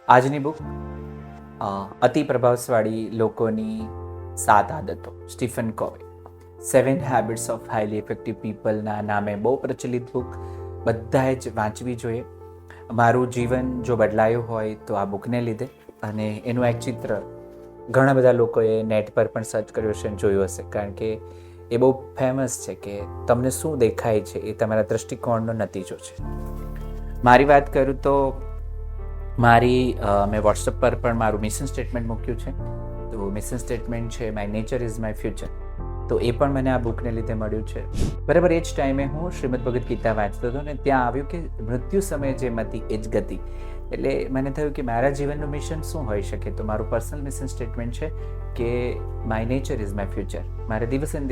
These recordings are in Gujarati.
આજની બુક અતિ પ્રભાવશાળી લોકોની 7 આદતો, Stephen Covey. 7 habits of highly effective પીપલના નામે બહુ પ્રચલિત બુક, બધાએ જ વાંચવી જોઈએ. મારું જીવન જો બદલાયું હોય તો આ બુકને લીધે, અને એનું એક ચિત્ર ઘણા બધા લોકોએ નેટ પર પણ સર્ચ કર્યું હશે અને જોયું હશે, કારણ કે એ બહુ ફેમસ છે કે તમને શું દેખાય છે એ તમારા દૃષ્ટિકોણનો નતીજો છે. મારી વાત કરું તો મેં વોટ્સઅપ પર પણ મારું મિશન સ્ટેટમેન્ટ મૂક્યું છે. તો મિશન સ્ટેટમેન્ટ છે, my nature is my future. તો એ પણ મને આ બુકને લીધે મળ્યું છે. બરાબર એ જ ટાઈમે હું શ્રીમદ ભગવદ્ ગીતા વાંચતો હતો ને ત્યાં આવ્યું કે મૃત્યુ સમયે જે મતિ એ જ ગતિ. એટલે મને થયું કે મારા જીવનનું મિશન શું હોઈ શકે. તો મારું પર્સનલ મિશન સ્ટેટમેન્ટ છે કે my nature is my future. મારે દિવસે ને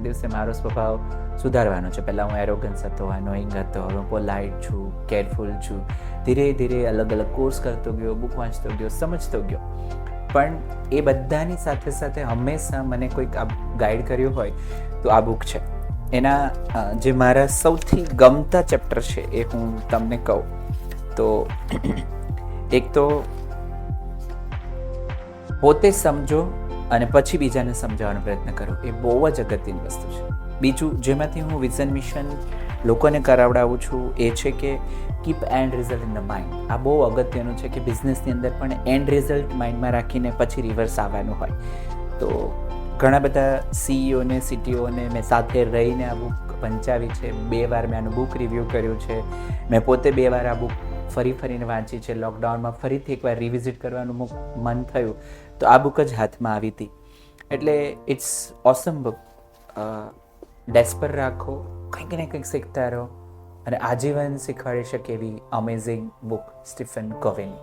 દિવસે મારો સ્વભાવ સુધારવાનો છે. પહેલાં હું એરોગન્સ હતો, અનોઈંગ હતો, હવે હું પોલાઇટ છું, કેરફુલ છું. ધીરે ધીરે અલગ અલગ કોર્સ કરતો ગયો, બુક વાંચતો ગયો, સમજતો ગયો. પણ એ બધાની સાથે સાથે હંમેશા મને કોઈક ગાઈડ કર્યું હોય તો આ બુક છે. એના જે મારા સૌથી ગમતા ચેપ્ટર છે એ હું તમને કહું તો એક તો પોતે સમજો અને પછી બીજાને સમજાવવાનો પ્રયત્ન કરો, એ બહુ જ અગત્યની વસ્તુ છે. બીજું જેમાંથી હું વિઝન મિશન લોકોને કરાવડાવું છું એ છે કે keep and result in the mind. આ બહુ અગત્યનું છે કે બિઝનેસની અંદર પણ એન્ડ રિઝલ્ટ માઇન્ડમાં રાખીને પછી રિવર્સ આવવાનું હોય. તો ઘણા બધા સીઈઓને સીટીઓને મેં સાથે રહીને આ બુક વંચાવી છે. 2 વાર મેં આનું બુક રિવ્યૂ કર્યું છે. મેં પોતે 2 વાર આ બુક ફરીને વાંચી છે. લોકડાઉનમાં ફરીથી એકવાર રિવિઝિટ કરવાનું મન થયું તો આ બુક જ હાથમાં આવી હતી. એટલે ઇટ્સ ઓસમ બુક. ડેસ્ક પર રાખો, કંઈક ને કંઈક શીખતા રહો, અને આજીવન શીખવાડી શકે એવી અમેઝિંગ બુક સ્ટીફન કોવેની.